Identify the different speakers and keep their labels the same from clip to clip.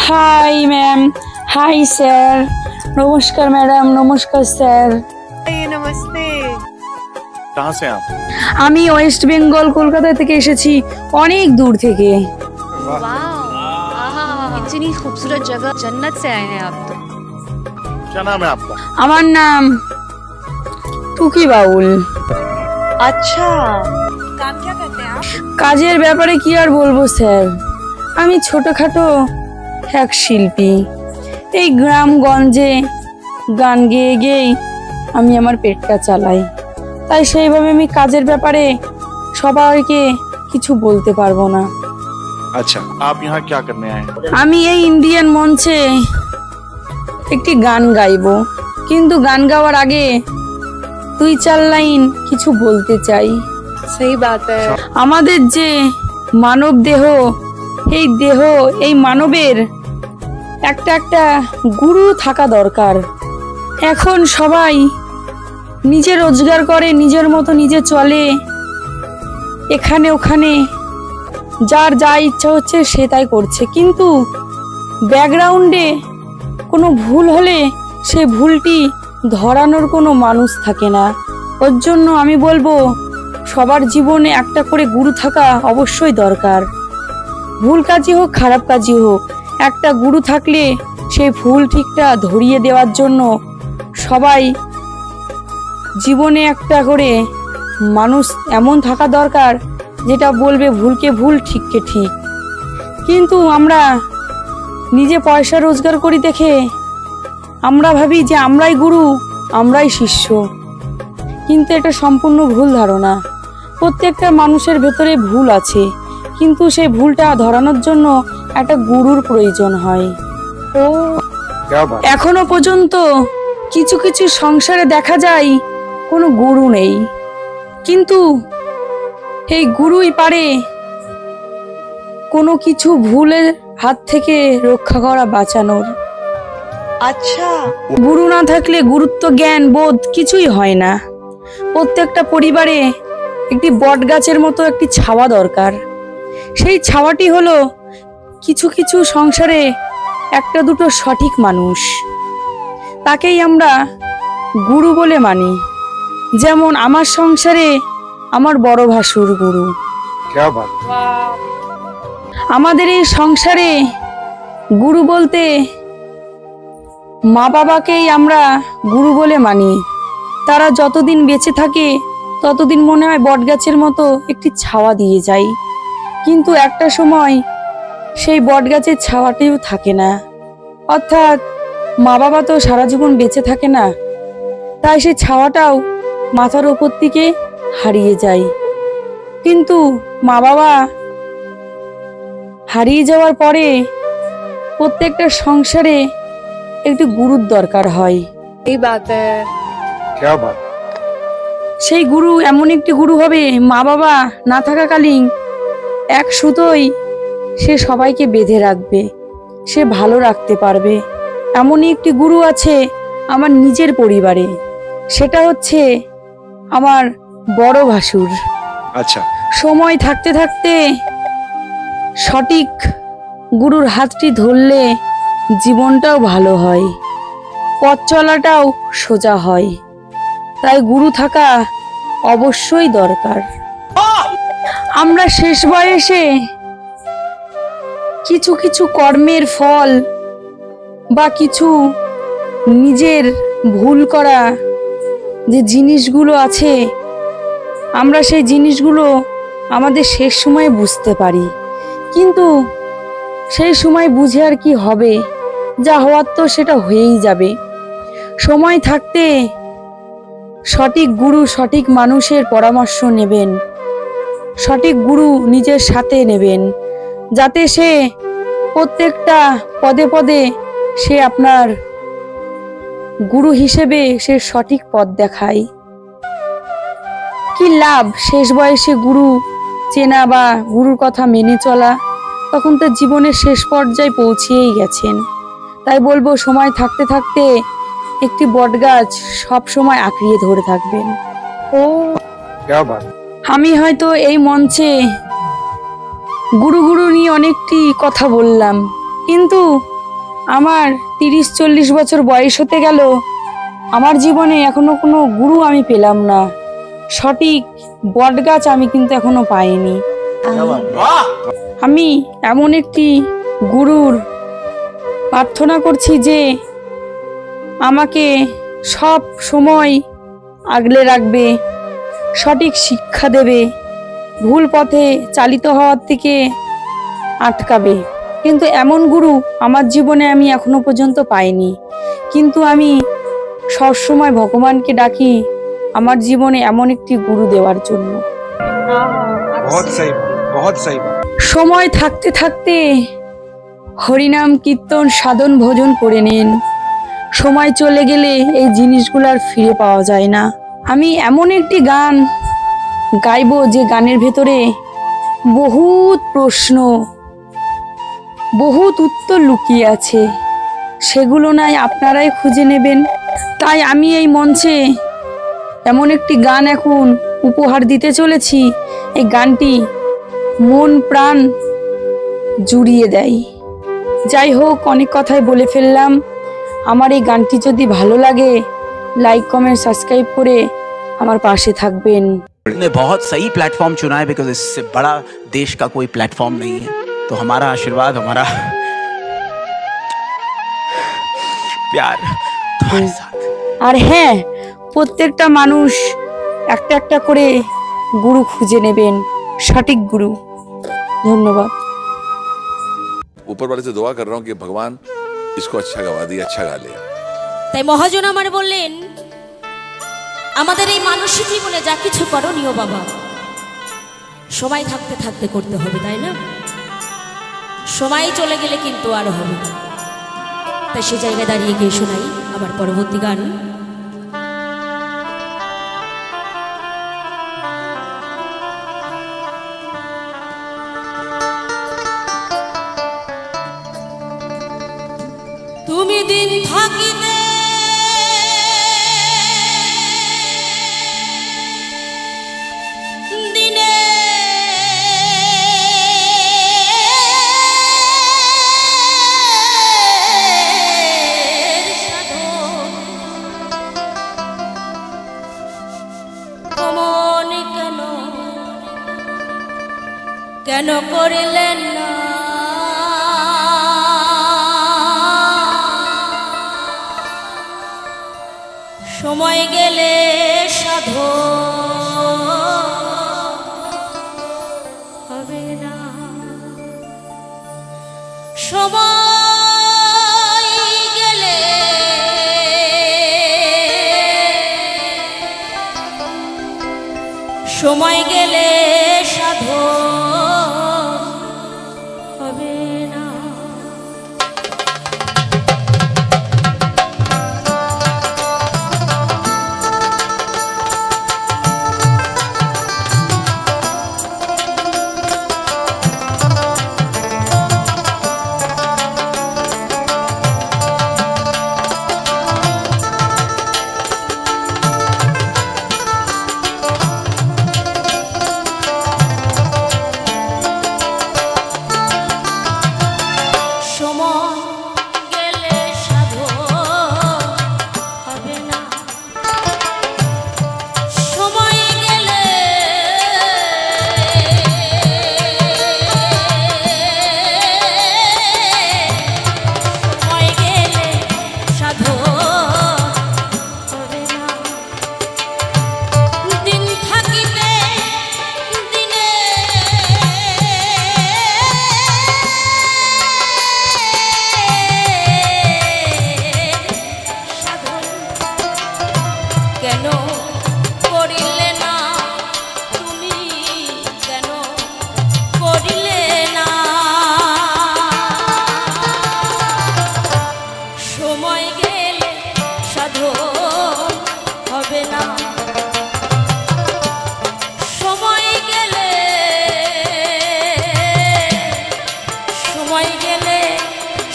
Speaker 1: Hi ma'am, hi sir, नमस्कार madam, नमस्कार sir.
Speaker 2: नमस्ते।
Speaker 3: कहाँ से आप?
Speaker 1: আমি ওয়েস্ট বেঙ্গল কলকাতা থেকে এসেছি, অনেক দূর থেকে।
Speaker 2: इतनी खूबसूरत जगह, जन्नत से आए हैं आप तो।
Speaker 3: क्या नाम है आपका?
Speaker 1: আমার নাম টুকি বাউল।
Speaker 2: अच्छा, काम क्या करते हैं आप?
Speaker 1: কাজের ব্যাপারে কি আর বলবো স্যার, আমি ছোটখাটো এক শিল্পী। এই গ্রামগঞ্জে গান গেয়ে গেয়েই আমি আমার পেটটা চালাই, তাই সেইভাবে আমি কাজের ব্যাপারে সবাইকে কিছু বলতে পারবো না।
Speaker 3: अच्छा, आप यहाँ क्या करने आए?
Speaker 1: আমি এই ইন্ডিয়ান মঞ্চে একটি গান গাইবো, কিন্তু গান গাওয়ার আগে 2-4 লাইন কিছু বলতে চাই।
Speaker 2: सही बात है।
Speaker 1: আমাদের যে মানব দেহ, এই দেহ, এই মানবের একটা একটা গুরু থাকা দরকার। এখন সবাই নিজে রোজগার করে, নিজের মতো নিজে চলে, এখানে ওখানে যার যা ইচ্ছা হচ্ছে সে তাই করছে, কিন্তু ব্যাকগ্রাউন্ডে কোনো ভুল হলে সে ভুলটি ধরানোর কোনো মানুষ থাকে না। ওর জন্য আমি বলবো সবার জীবনে একটা করে গুরু থাকা অবশ্যই দরকার। ভুল কাজই হোক, খারাপ কাজই হোক, একটা গুরু থাকলে সেই ভুল ঠিকটা ধরিয়ে দেওয়ার জন্য সবাই জীবনে একটা করে মানুষ এমন থাকা দরকার যেটা বলবে ভুলকে ভুল, ঠিককে ঠিক। কিন্তু আমরা নিজে পয়সা রোজগার করি দেখে আমরা ভাবি যে আমরাই গুরু, আমরাই শিষ্য, কিন্তু এটা সম্পূর্ণ ভুল ধারণা। প্রত্যেকটা মানুষের ভেতরে ভুল আছে, কিন্তু সেই ভুলটা ধরানোর জন্য একটা গুরুর প্রয়োজন হয়। এখনো পর্যন্ত কিছু কিছু সংসারে দেখা যায় কোনো গুরু নেই, কিন্তু এই গুরুই পারে কোনো কিছু ভুলের হাত থেকে রক্ষা করা, বাঁচানোর।
Speaker 2: अच्छा,
Speaker 1: গুরু না থাকলে গুরুত্ব, জ্ঞান, বোধ কিছুই হয় না। প্রত্যেকটা পরিবারে একটি বট গাছের মতো একটি ছাওয়া দরকার। সেই ছাওয়াটি হলো কিছু কিছু সংসারে একটা দুটো সঠিক মানুষ, তাকেই আমরা গুরু বলে মানি। যেমন আমার সংসারে আমার বড় ভাসুর গুরু।
Speaker 3: क्या बात?
Speaker 1: আমাদের এই সংসারে গুরু বলতে মা বাবাকেই আমরা গুরু বলে মানি। তারা যতদিন বেঁচে থাকে ততদিন মনে হয় বটগাছের মতো একটি ছাওয়া দিয়ে যায়, কিন্তু একটা সময় সেই বটগাছের ছাওয়াটিও থাকে না। অর্থাৎ মা বাবা তো সারা জীবন বেঁচে থাকে না, তাই সেই ছাওয়াটাও মাথার ওপর থেকে হারিয়ে যায়। কিন্তু মা বাবা হারিয়ে যাওয়ার পরে প্রত্যেকটা সংসারে একটি গুরুর দরকার হয়।
Speaker 2: सही बात है।
Speaker 3: क्या बात?
Speaker 1: সেই গুরু এমন একটি গুরু হবে, মা বাবা না থাকাকালীন এক সুতোয় সে সবাইকে বেঁধে রাখবে, সে ভালো রাখতে পারবে। এমনই একটি গুরু আছে আমার নিজের পরিবারে, সেটা হচ্ছে আমার বড় ভাসুর।
Speaker 3: अच्छा,
Speaker 1: সময় থাকতে থাকতে সঠিক গুরুর হাতটি ধরলে জীবনটাও ভালো হয়, পথ চলাটাও সোজা হয়। তাই গুরু থাকা অবশ্যই দরকার। আমরা শেষ বয়সে কিছু কিছু কর্মের ফল বা কিছু নিজের ভুল করা যে জিনিসগুলো আছে, আমরা সেই জিনিসগুলো আমাদের শেষ সময়ে বুঝতে পারি, কিন্তু সেই সময় বুঝে আর কি হবে, যা হওয়ার তো সেটা হয়েই যাবে। সময় থাকতে সঠিক গুরু, সঠিক মানুষের পরামর্শ নেবেন, সঠিক গুরু নিজের সাথে নেবেন, যাতে সে প্রত্যেকটা পদে পদে সে আপনার গুরু হিসেবে সে সঠিক পথ দেখায়। কি লাভ শেষ বয়সে গুরু চেনা বা গুরুর কথা মেনে চলা, তখন তো জীবনের শেষ পর্যায়ে পৌঁছেই গেছেন। তাই বলবো সময় থাকতে থাকতে একটি বটগাছ সব সময় আঁকড়িয়ে ধরে থাকবেন।
Speaker 3: क्या बात?
Speaker 1: আমি হয়তো এই মঞ্চে গুরু গুরু নিয়ে অনেকটি কথা বললাম, কিন্তু আমার 30-40 বছর বয়স হতে গেল, আমার জীবনে এখনো কোনো গুরু আমি পেলাম না। সঠিক বটগাছ আমি কিন্তু এখনো পাইনি। আমি এমন একটি গুরুর প্রার্থনা করছি যে আমাকে সব সময় আগলে রাখবে, সঠিক শিক্ষা দেবে, ভুল পথে চালিত হওয়ার থেকে আটকাবে। কিন্তু এমন গুরু আমার জীবনে আমি এখনো পর্যন্ত পাইনি। কিন্তু আমি সবসময় ভগবানকে ডাকি আমার জীবনে এমন একটি গুরু দেওয়ার জন্য।
Speaker 3: बहुत सही बात, बहुत सही बात।
Speaker 1: সময় থাকতে থাকতে হরিনাম কীর্তন সাধন ভোজন করে নিন। সময় চলে গেলে এই জিনিসগুলো আর ফিরে পাওয়া যায় না। আমি এমন একটি গান গাইবো যে গানের ভেতরে বহুত প্রশ্ন, বহুত উত্তর লুকিয়ে আছে, সেগুলো নাই আপনারাই খুঁজে নেবেন। তাই আমি এই মঞ্চে এমন একটি গান এখন উপহার দিতে চলেছি, এই গানটি মন প্রাণ জুড়িয়ে দেয়। যাই হোক, অনেক কথাই বলে ফেললাম। আমার এই গানটি যদি ভালো লাগে, লাইক কমেন্ট সাবস্ক্রাইব করে আমার পাশে থাকবেন।
Speaker 4: ने बहुत सही प्लेटफॉर्म चुना है बिकॉज इससे बड़ा देश का कोई प्लेटफॉर्म नहीं है। तो हमारा आशीर्वाद, हमारा प्यार तुम्हारे साथ।
Speaker 1: আর হ্যাঁ, প্রত্যেকটা মানুষ একটা একটা করে গুরু খুঁজে নেবেন, সঠিক গুরু। ধন্যবাদ।
Speaker 5: ऊपर वाले से दुआ कर रहा हूँ कि भगवान इसको अच्छा गवा दिया, अच्छा गा लिया।
Speaker 6: তাই মহাজন আমার বললেন, আমাদের এই মানসিক জীবনে যা কিছু করণীয় বাবা, সময় থাকতে থাকতে করতে হবে, তাই না? সময় চলে গেলে কিন্তু আর হবে না। তাই সে জায়গায় দাঁড়িয়ে গিয়ে শোনাই আমার পরবর্তী গান। তুমি দিন থাকিতে দিনে কমন কেন করিলেন না? সময় গেলে সাধো হবে না। সময় গেলে সময় গেলে সাধো হবে না।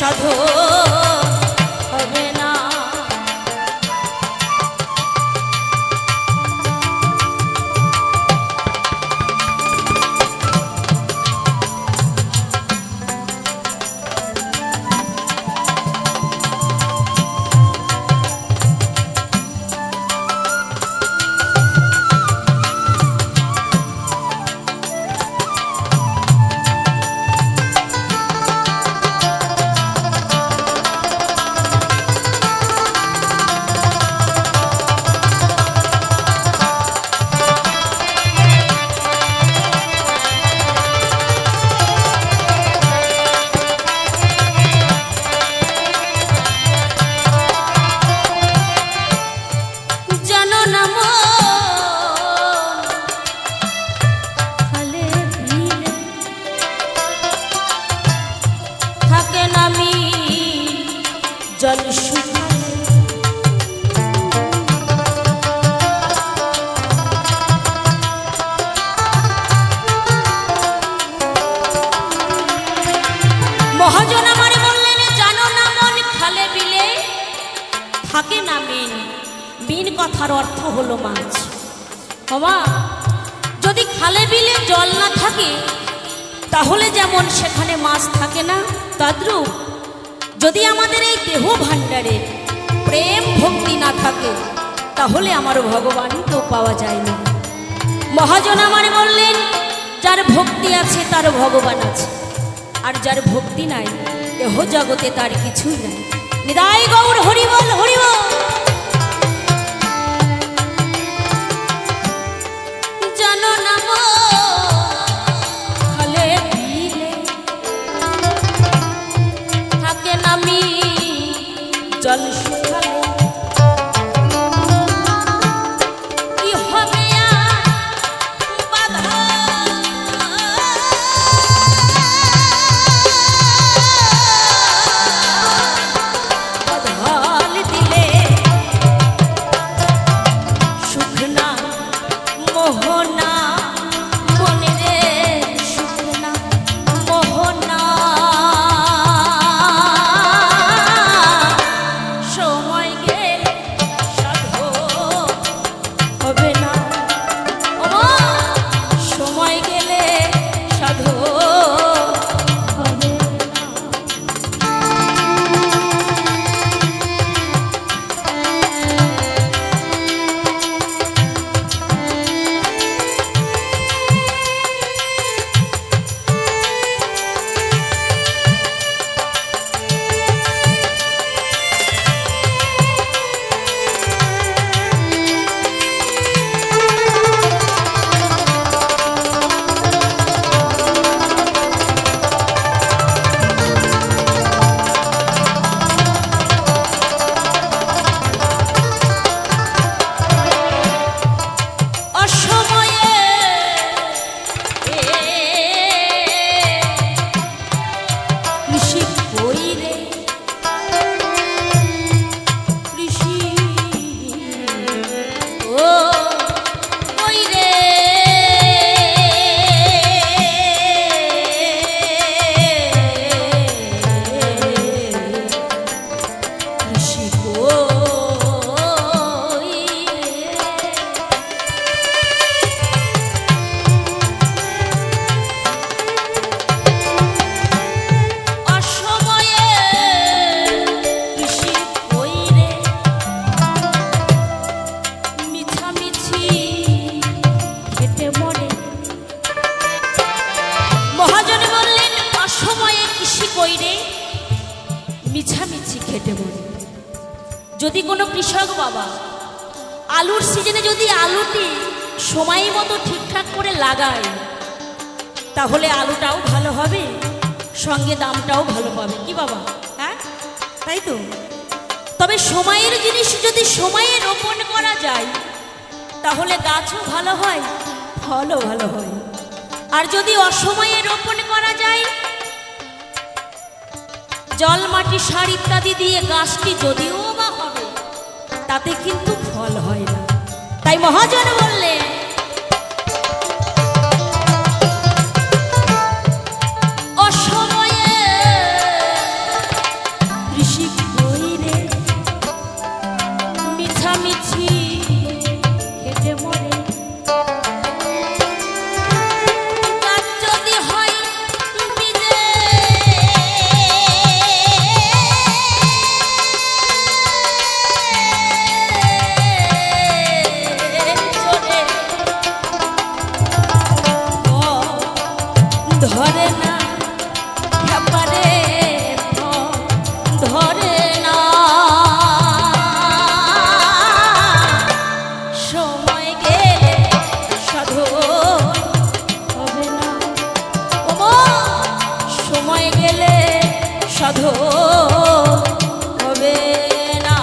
Speaker 6: সাধো হবে না। জল শুকালে মহাজন আমারে বললেন জানো না মন খালে বিলে থাকে না মিন মিন কথার অর্থ হলো মাছ। বাবা যদি খালে বিলে জল না থাকে তাহলে যেমন সেখানে মাছ থাকে না, তদ্রূপ যদি আমাদের এই দেহ ভাণ্ডারে প্রেম ভক্তি না থাকে তাহলে আমার ভগবানকেও পাওয়া যায় না। মহাজন আমারে বললেন যার ভক্তি আছে তার ভগবান আছে, আর যার ভক্তি নাই দেহ জগতে তার কিছুই নাই। নিতাই গৌর হরিবল হরিবল। জানো না খালে বিলে থাকে নামি জল শুকালে কি হবে বাধা বাধাল দিলে সুখ না মোহনা মনে রে সুখ না মোহনা সময় গেলে সাধো হবে না সময় গেলে সাধো হবে না। অসময়ে কৃষি কইরে কৃষি ও কইরে কৃষি অসময়ে কৃষি কইরে মিছামিছি খেটে মরে। মহাজনে বললেন অসময়ে কৃষি কইরে মিছামিছি খেটে মরে। যদি কোনো কৃষক বাবা আলুর সিজনে যদি আলুটি সময় মতো ঠিকঠাক করে লাগায় তাহলে আলুটাও ভালো হবে, সঙ্গে দামটাও ভালো পাবে। কি বাবা, হ্যাঁ তাই তো? তবে সময়ের জিনিস যদি সময়ে রোপণ করা যায় তাহলে গাছও ভালো হয়, ফলও ভালো হয়। আর যদি অসময়ে রোপণ করা যায় জল মাটি সার ইত্যাদি দিয়ে গাছটি যদিও বা হবে তাতে কিন্তু ফল হয় না। তাই মহাজন বললেন অসময়ে কৃষি কইরে মিছামিছি খেটে মরে। গাছ যদি হয় বীজে ধরে না ব্যাপারে ধরে না সময় গেলে সাধু হবে না। সময় গেলে সাধু হবে না।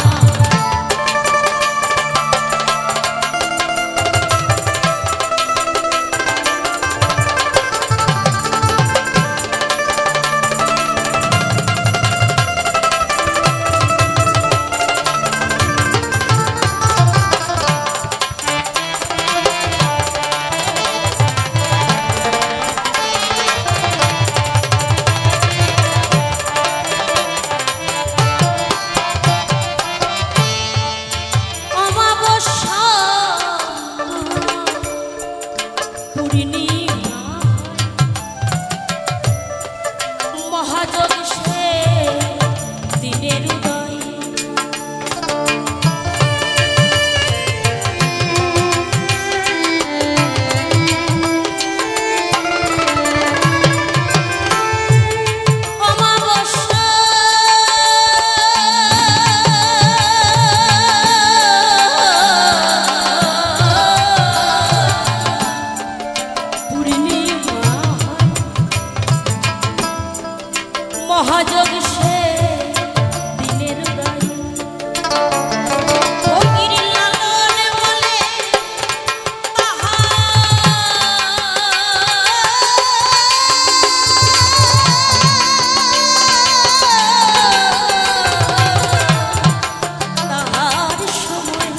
Speaker 6: মহাযোগ সে দিনের উদয় ফকির লালন বলে তাহার সময়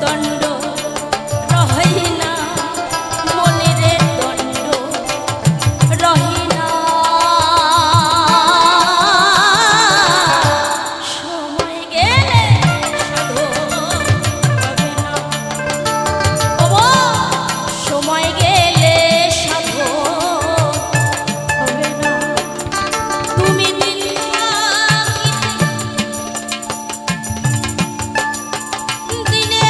Speaker 6: দণ্ড রহে না মনের দণ্ড রহে না সময় গেলে সাধন হবে না ওগো সময় গেলে সাধন হবে না তুমি দিন দিনে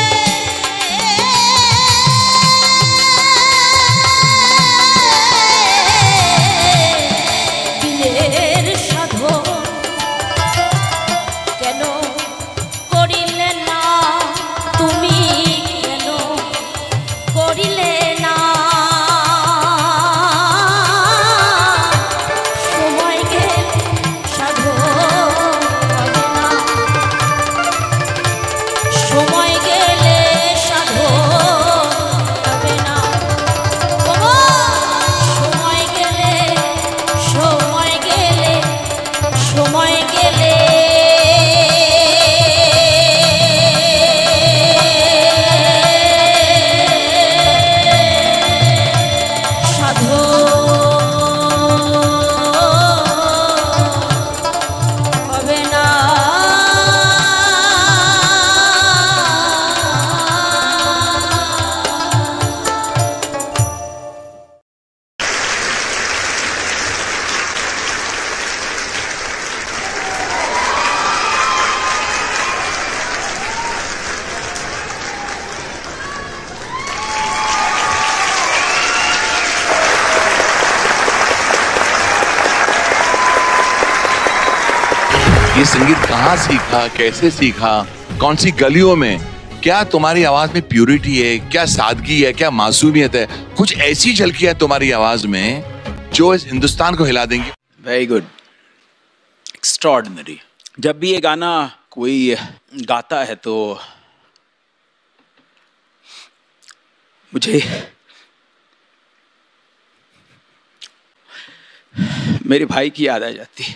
Speaker 6: দিনের সাধন কেন করিলে না তুমি কেন করিলে না সময় গেলে সাধন হবে না সময় গেলে সাধন হবে না ওগো সময় গেলে সময় গেলে সময় গেলে সাধন হবে না
Speaker 5: ये संगीत कहाँ सीखा, कैसे सीखा, कौन सी गलियों में? क्या तुम्हारी आवाज में प्यूरिटी है, क्या सादगी है, क्या मासूमियत है? कुछ ऐसी झलकियां तुम्हारी आवाज में जो इस हिंदुस्तान को हिला देंगी।
Speaker 4: Very good, extraordinary. जब भी ये गाना कोई गाता है तो मुझे मेरे भाई की याद आ जाती है।